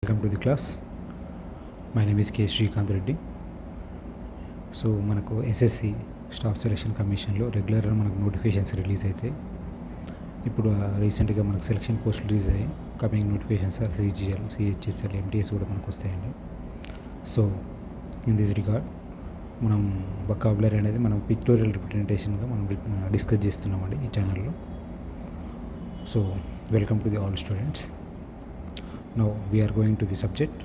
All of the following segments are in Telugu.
Welcome to the class. My name is K Srikanth Reddy. So మనకు ఎస్ఎస్సి స్టాఫ్ సెలక్షన్ కమిషన్లో రెగ్యులర్గా మనకు నోటిఫికేషన్స్ రిలీజ్ అవుతాయి. ఇప్పుడు రీసెంట్గా మనకు సెలక్షన్ పోస్టులు రిలీజ్ అయ్యాయి. Coming notifications are CGL, CHSL, MTS కూడా మనకు వస్తాయండి. సో ఇన్ దిస్ రిగార్డ్ మనం వొకాబులరీ అనేది మనం పిక్టోరియల్ రిప్రజెంటేషన్గా మనం డిస్కస్ చేస్తున్నామండి ఈ ఛానల్లో. So welcome to the all students. Now we are going to the subject.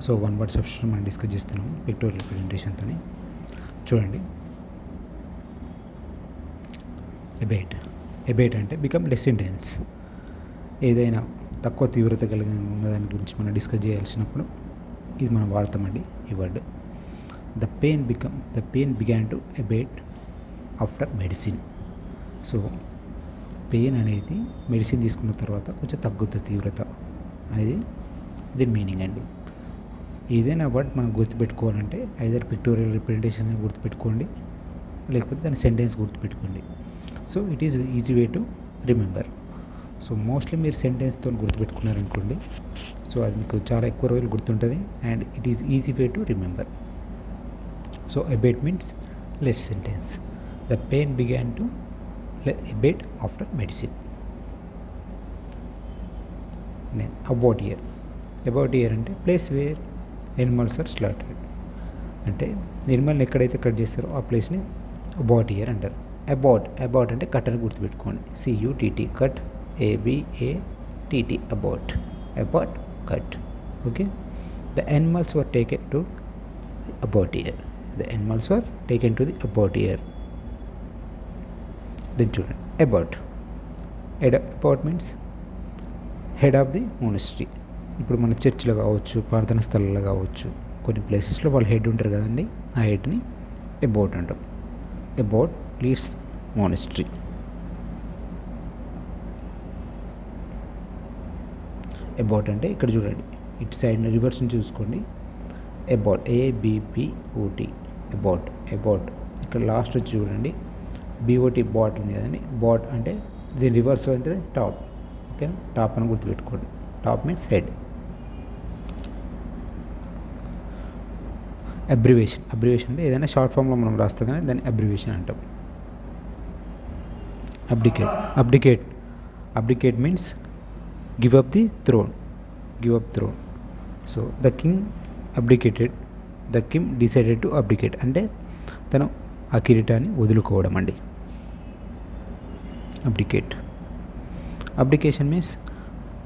So one word substitution మనం డిస్కస్ చేస్తున్నాము పిక్టోరియల్ రిప్రజెంటేషన్తో. చూడండి, ఎబేట్ అంటే బికమ్ లెస్ ఇంటెన్స్. ఏదైనా తక్కువ తీవ్రత కలిగిన ఉన్నదాని గురించి మనం డిస్కస్ చేయాల్సినప్పుడు ఇది మనం వాడతామండి ఈ word. The pain began to abate after medicine. So pain అనేది మెడిసిన్ తీసుకున్న తర్వాత కొంచెం తగ్గుతుంది తీవ్రత అనేది దీని మీనింగ్ అండి. ఏదైనా వర్డ్ మనం గుర్తుపెట్టుకోవాలంటే ఐదర్ పిక్టోరియల్ రిప్రజెంటేషన్ గుర్తుపెట్టుకోండి, లేకపోతే దాని సెంటెన్స్ గుర్తుపెట్టుకోండి. So it is easy way to remember. So mostly మీరు సెంటెన్స్తో గుర్తుపెట్టుకున్నారనుకోండి, సో అది మీకు చాలా ఎక్కువ రోజులు గుర్తుంటుంది and it is easy way to remember. So abate means less sentence. The pain began to abate after medicine. Then about here అంటే place where animals are slaughtered. అంటే ఎనిమల్ని ఎక్కడైతే కట్ చేస్తారో ఆ ప్లేస్ని అబౌట్ ఇయర్ అంటారు. అబౌట్ అంటే కట్ అని గుర్తుపెట్టుకోండి. CUTT cut, ABATT about cut. Okay. The animals were taken to abattoir. Then చూడండి, abbot means head of the monastery. ఇప్పుడు మన చర్చిలో కావచ్చు, ప్రార్థనా స్థలాల్లో కావచ్చు, కొన్ని ప్లేసెస్లో వాళ్ళు హెడ్ ఉంటారు కదండి, ఆ హెడ్ని అబౌట్ అంటాం. About leads monastery. అబౌట్ అంటే ఇక్కడ చూడండి, ఇటు సైడ్ రివర్స్ నుంచి చూసుకోండి. About ABBOT about. ఇక్కడ లాస్ట్ వచ్చి చూడండి, BOT బాట్ ఉంది కదండి. బాట్ అంటే దీని రివర్స్ అంటే టాప్. ఓకేనా, టాప్ అని గుర్తుపెట్టుకోండి. Top means head. అబ్రివేషన్ అంటే ఏదైనా షార్ట్ ఫామ్లో మనం రాస్తాం కానీ దాన్ని అబ్రివేషన్ అంటాం. Abdicate means give up throne. So the king decided to abdicate అంటే తను ఆ కిరీటాన్ని వదులుకోవడం అండి. అబ్డికేషన్ మీన్స్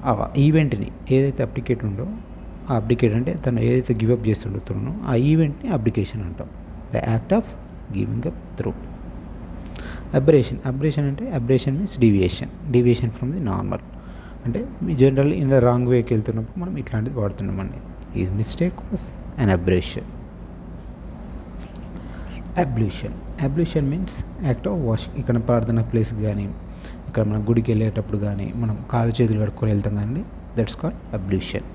ఆ ఈవెంట్ని ఏదైతే అబ్డికేట్ ఉందో, ఆ అబ్డికేట్ అంటే తను ఏదైతే గివప్ చేస్తుండో ఆ ఈవెంట్ని అబ్డికేషన్ అంటాం. The act of giving up throne. Aberration అంటే aberration means deviation from the normal. అంటే జనరల్ ఇన్ ద రాంగ్ వేకి వెళ్తున్నప్పుడు మనం ఇట్లాంటిది వాడుతున్నామండి. ఈ mistake was an aberration. Ablution means act of washing. ఇక్కడ ప్రార్థన ప్లేస్ కానీ, ఇక్కడ మనం గుడికి వెళ్ళేటప్పుడు కానీ మనం కాలు చేతులు కడుక్కొని వెళ్తాం కానీ, దట్స్ కాల్డ్ అబ్ల్యూషన్.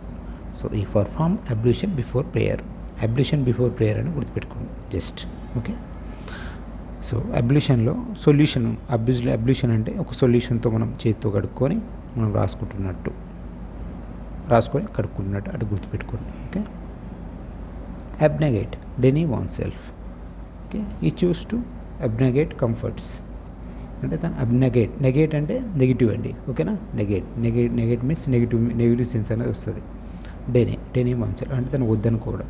సో ఈ పర్ఫార్మ్ అబ్ల్యూషన్ బిఫోర్ ప్రేయర్ అని గుర్తుపెట్టుకోండి జస్ట్. ఓకే. సో అబ్ల్యూషన్లో సొల్యూషన్. అబ్ల్యూషన్ అంటే ఒక సొల్యూషన్తో మనం చేతితో కడుక్కొని మనం రాసుకొని కడుక్కుంటున్నట్టు అటు గుర్తుపెట్టుకోండి. Okay. Abnegate, deny oneself. Okay. He choose to abnegate comforts అంటే తను నెగేట్ అంటే నెగిటివ్ అండి. ఓకేనా. నెగేట్ మీన్స్ నెగిటివ్ సెన్స్ అనేది వస్తుంది. డెనీ వాన్సెల్ఫ్ అంటే తను వద్దనుకోవడం.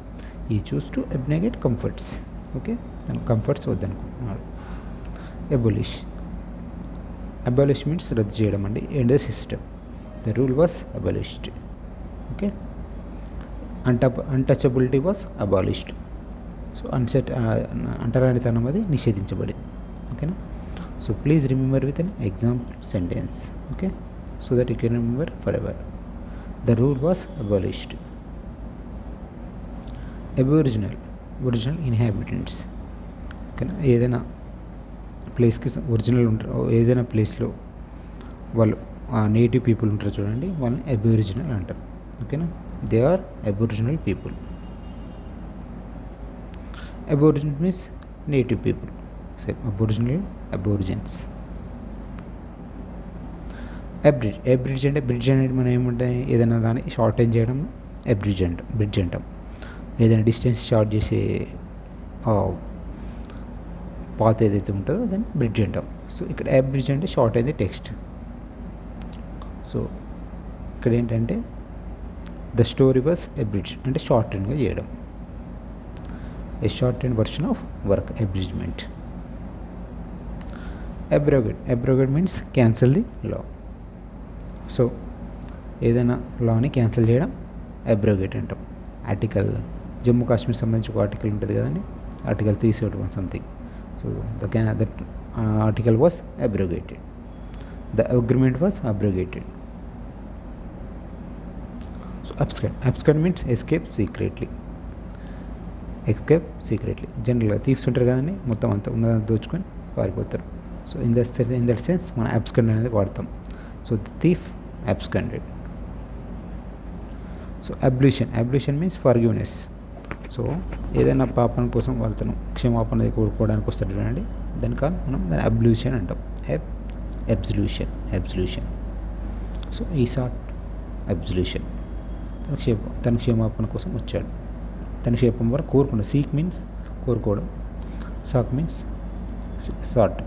He choose to abnegate comforts. Okay. తను కంఫర్ట్స్ వద్దనుకుంటున్నాడు. అబాలిష్ మీన్స్ రద్దు చేయడం అండి. End the system. The rule was abolished. Okay. Untouchability was abolished. So అంటరానితనం అది నిషేధించబడింది. ఓకేనా. So please remember with an example sentence. Okay. So that you can remember forever. The rule was abolished. Original inhabitants. ఓకేనా. ఏదైనా ప్లేస్కి ఒరిజినల్ ఉంటారు, ఏదైనా ప్లేస్లో వాళ్ళు నేటివ్ పీపుల్ ఉంటారు చూడండి, వాళ్ళని అబోరిజినల్ అంటారు. ఓకేనా. They are aboriginal people. Aboriginal means native people. Same. Aborigines. Bridge అంటే బ్రిడ్జ్ అనేది మనం ఏముంటాయి ఏదైనా దాన్ని షార్టేజ్ చేయడం బ్రిడ్జ్ అంటాం. ఏదైనా డిస్టెన్స్ షార్ట్ చేసే పాత్ ఏదైతే ఉంటుందో దాన్ని బ్రిడ్జ్ అంటాం. సో ఇక్కడ బ్రిడ్జ్ అంటే షార్ట్ అయింది టెక్స్ట్. సో ఇక్కడ ఏంటంటే ద స్టోరీ వాస్ బ్రిడ్జ్ అంటే షార్ట్ అండ్గా చేయడం, a short and version of work abridgement. Abrogate means cancel the law. So ఏదైనా లాని క్యాన్సిల్ చేయడం అబ్రోగేట్ అంటాం. ఆర్టికల్ జమ్మూ కాశ్మీర్ సంబంధించి ఒక ఆర్టికల్ ఉంటుంది కదండి, article 371 something. So that article was abrogated, the agreement was abrogated. So abscond means escape secretly. జనరల్గా థీఫ్స్ ఉంటారు కదండి, మొత్తం అంతా ఉన్నదాన్ని దోచుకొని పారిపోతారు. సో ఇన్ దట్ సెన్స్ మనం అబ్స్కాండ్ అనేది వాడతాం. So the thief absconded. So ablution means forgiveness. So ఏదైనా పాపం కోసం వాళ్ళను క్షమాపణ కోరుకోవడానికి వస్తాడు చూడండి, దానికని మనం దాన్ని అబ్ల్యూషన్ అంటాం. అబ్సల్యూషన్. సో ఈ సార్ట్ అబ్సల్యూషన్. తన క్షమాపణ కోసం వచ్చాడు, తన క్షేమం వరకు కోరుకున్నాడు. సీక్ మీన్స్ కోరుకోవడం, సాక్ మీన్స్ సార్ట్.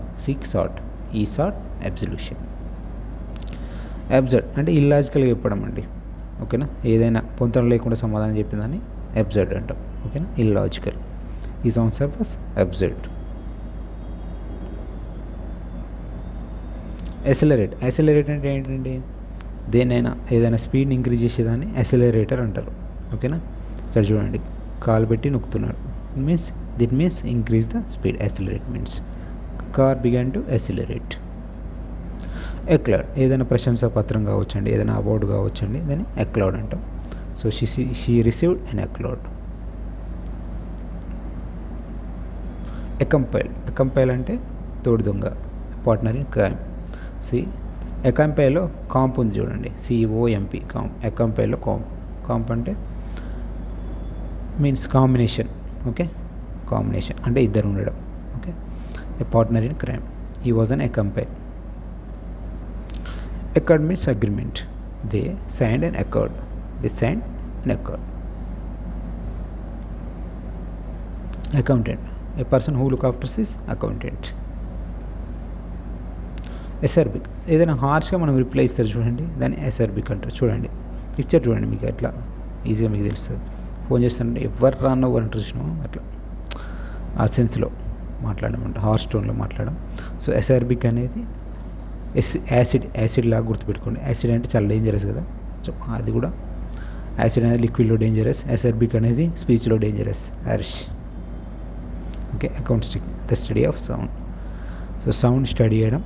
ఈ సార్ట్ అబ్సల్యూషన్. అబ్సర్డ్ అంటే ఇల్లాజికల్గా చెప్పడం అండి, ఓకేనా. ఏదైనా పొంతన లేకుండా సమాధానం చెప్పిందని అబ్సర్డ్ అంటాం, ఓకేనా. Illogical. Is answer was absurd. Accelerate అంటే ఏంటండి, దేనైనా ఏదైనా స్పీడ్ని ఇంక్రీజ్ చేసేదాన్ని యాక్సిలరేటర్ అంటారు, ఓకేనా. ఇక్కడ చూడండి, కాలు పెట్టి నొక్కుతున్నాడు, that means increase the speed. Accelerate means car began to accelerate. Accolade ఏదైనా ప్రశంసా పత్రం కావచ్చండి, ఏదైనా అవార్డు కావచ్చండి, దాన్ని ఎక్లౌడ్ అంటాం. So she received an accolade. Accomplice అంటే తోడు దొంగ, పార్ట్నర్ ఇన్ క్రైమ్. ఎకంపైలో కాంప్ ఉంది చూడండి, COMP కాంప్. ఎకంపైలో కాంప్ అంటే మీన్స్ కాంబినేషన్, ఓకే. కాంబినేషన్ అంటే ఇద్దరు ఉండడం, okay. A partner in crime. He was an accomplice. Accord means agreement. They signed an accord. Accountant, a person who look after his accountant. ఎసర్బిక్ ఏదైనా హార్ష్గా మనం రిప్లై ఇస్తారు చూడండి, దాన్ని ఎసర్బిక్ అంటారు. చూడండి పిక్చర్ చూడండి, మీకు అట్లా ఈజీగా మీకు తెలుస్తుంది. ఫోన్ చేస్తానంటే ఎవరు రానో అంటారు చూసినాము, అట్లా ఆ సెన్స్లో మాట్లాడమంట, హార్ష్ టోన్లో మాట్లాడడం. సో ఎసర్బిక్ అనేది యాసిడ్ లాగా గుర్తుపెట్టుకోండి. యాసిడ్ అంటే చాలా డేంజరస్ కదా, సో అది కూడా యాసిడ్ అనేది లిక్విడ్లో డేంజరస్, ఎసర్బిక్ అనేది స్పీచ్లో dangerous, harsh, okay. Acoustic the study of sound. So sound study చేయడం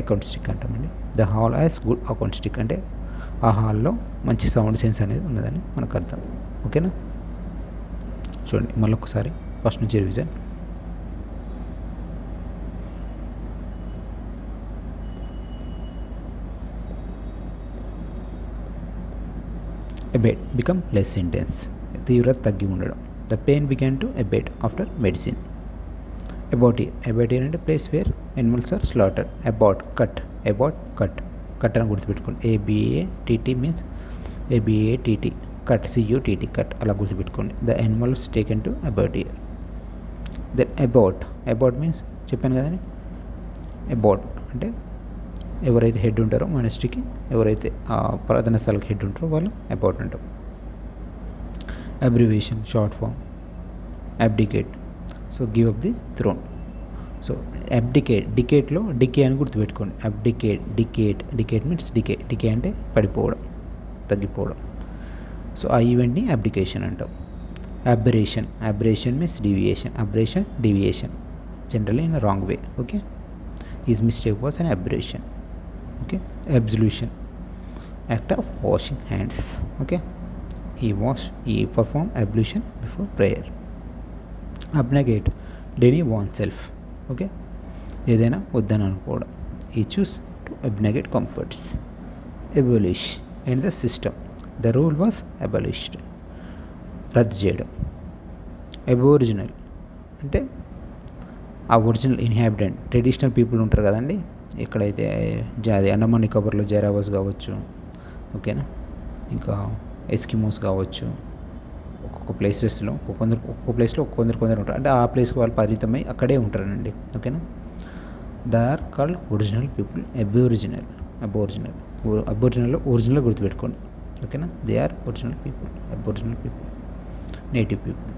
అకౌంటిస్టిక్ అంటామండి. The hall has good acoustic అంటే ఆ హాల్లో మంచి సౌండ్ సెన్స్ అనేది ఉన్నదని మనకు అర్థం, ఓకేనా. చూడండి మళ్ళీ ఒకసారి ఫస్ట్ నుంచి revision. Abate become less intense, తీవ్రత తగ్గి ఉండడం. The pain began to abate after medicine. Abattoir అంటే place where animals are slaughtered. About cut అని గుర్తుపెట్టుకోండి. ABATT means ABATT cut, CUTT cut, అలా గుర్తుపెట్టుకోండి. The animals taken to abattoir. Then about means చెప్పాను కదండి, అబౌట్ అంటే ఎవరైతే హెడ్ ఉంటారో మానిస్ట్రీకి, ఎవరైతే ప్రార్థన స్థలానికి హెడ్ ఉంటారో వాళ్ళు అబౌట్ అంటాం. Abbreviation short form. Abdicate, so give up the throne. So డికేట్లో డికే అని గుర్తుపెట్టుకోండి. డికేట్ మీన్స్ డికే అంటే పడిపోవడం, తగ్గిపోవడం. సో ఆ ఈవెంట్ని అబ్డికేషన్ అంటాం. Aberration means deviation, generally in wrong way, okay. His mistake was an aberration, okay. Absolution, act of washing hands, okay. he performed ablution before prayer. Abnegate, deny oneself, okay. ఏదైనా వద్దని అనుకోవడం. he choose to abnegate comforts. Abolish, end the system, the rule was abolished, రద్దు చేయడం. అబోరిజినల్ అంటే ఆ ఒరిజినల్ ఇన్హాబిటెంట్, ట్రెడిషనల్ పీపుల్ ఉంటారు కదండి, ఎక్కడైతే అది అండమాన్ నికోబార్లో జరావాస్ కావచ్చు, ఓకేనా, ఇంకా ఎస్కిమోస్ కావచ్చు. ఒక్కొక్క ప్లేసెస్లో ఒక్కొక్క ప్లేస్లో కొందరు ఉంటారు, అంటే ఆ ప్లేస్కి వాళ్ళు పరిమితమై అక్కడే ఉంటారండి, ఓకేనా. They are called original people. అబోరిజినల్లో ఒరిజినల్ గుర్తుపెట్టుకోండి, ఓకేనా. They are original people, native people.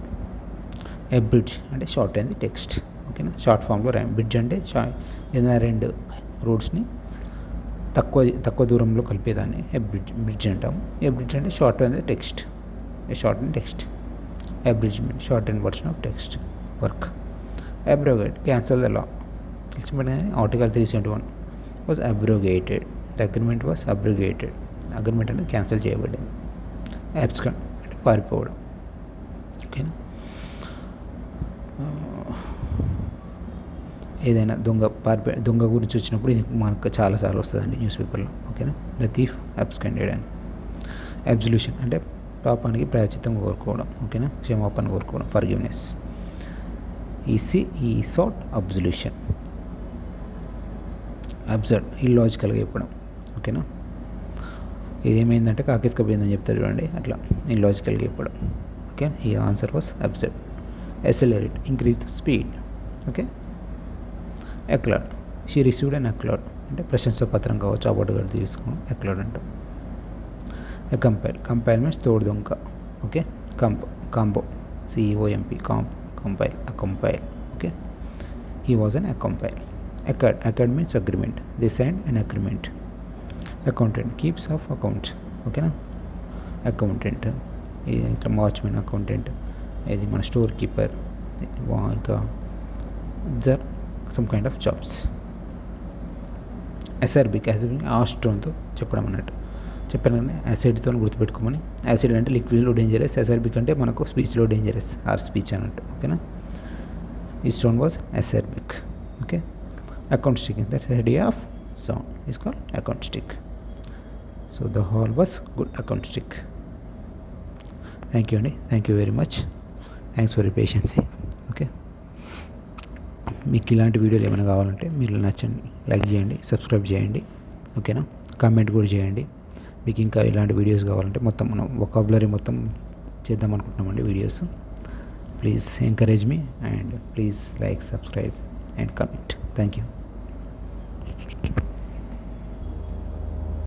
Abridge అంటే షార్ట్ అయింది టెక్స్ట్, ఓకేనా. షార్ట్ ఫామ్లో రాయం. బ్రిడ్జ్ అంటే ఏదైనా రెండు రోడ్స్ని తక్కువ దూరంలో కలిపేదాన్ని బ్రిడ్జ్ అంటాము. ఏ బ్రిడ్జ్ అంటే షార్ట్ అయింది text, short and text. Abridgement, short and version of text work. Abrogate, cancel the law. తెలిసిపోయిన article 371 was abrogated. The agreement was abrogated. Agreement అంటే క్యాన్సిల్ చేయబడింది. అబ్స్కాండ్ అంటే పారిపోవడం, ఓకేనా. ఏదైనా దొంగ గురించి వచ్చినప్పుడు ఇది మనకు చాలాసార్లు వస్తుందండి న్యూస్ పేపర్లో, ఓకేనా. ద థీఫ్ అబ్స్కాండెడ్ అని. అబ్సల్యూషన్ అంటే పాపానికి ప్రాయశ్చిత్తం కోరుకోవడం, ఓకేనా, క్షమాపణ కోరుకోవడం, ఫర్గివ్నెస్. ఈ సాట్ అబ్సల్యూషన్. అబ్సర్డ్, ఇల్లాజికల్గా చెప్పడం, ఓకేనా. ఇదేమైందంటే కాకిత్ పోయిందని చెప్తారు చూడండి, అట్లా ఇల్లాజికల్గా చెప్పడం, ఓకే. ఈ answer was absurd. Accelerate, increase the speed, okay. Accolade, she received and accolade అంటే ప్రశంసా పత్రం కావచ్చు, అవార్డు గడి తీసుకోవడం ఎక్లాడ్ అంటాం. కంపైల్ మీన్స్ తోడు దొంగ, okay. Combo, COMP, accomplice, okay. He was an accomplice. Accord means agreement, they signed an agreement. Accountant, keeps of accounts, ఓకేనా. అకౌంటెంట్ ఇట్లా వాచ్మెన్, అకౌంటెంట్ ఇది మన స్టోర్ కీపర్, ఇంకా other some kind of jobs. Acerbic ఆస్ట్రోన్తో చెప్పడం అన్నట్టు చెప్పాను కానీ యాసిడ్తో గుర్తుపెట్టుకోమని. యాసిడ్ అంటే లిక్విడ్లో డేంజరస్, అసర్బిక్ అంటే మనకు స్పీచ్లో డేంజరస్ ఆర్ స్పీచ్ అన్నట్టు, ఓకేనా. ఈ stone was acerbic, okay. Acoustic, that ready of sound is called acoustic. So the hall was good acoustic. Thank you అండి, thank you very much, thanks for your patience, okay. మీకు ఇలాంటి వీడియోలు ఏమైనా కావాలంటే మీరు నచ్చండి, లైక్ చేయండి, సబ్స్క్రైబ్ చేయండి, ఓకేనా. కామెంట్ కూడా చేయండి. మీకు ఇంకా ఇలాంటి వీడియోస్ కావాలంటే మొత్తం మనం వొకాబులరీ మొత్తం చేద్దాం అనుకుంటున్నామండి videos. Please encourage me and please like, subscribe and comment. Thank you.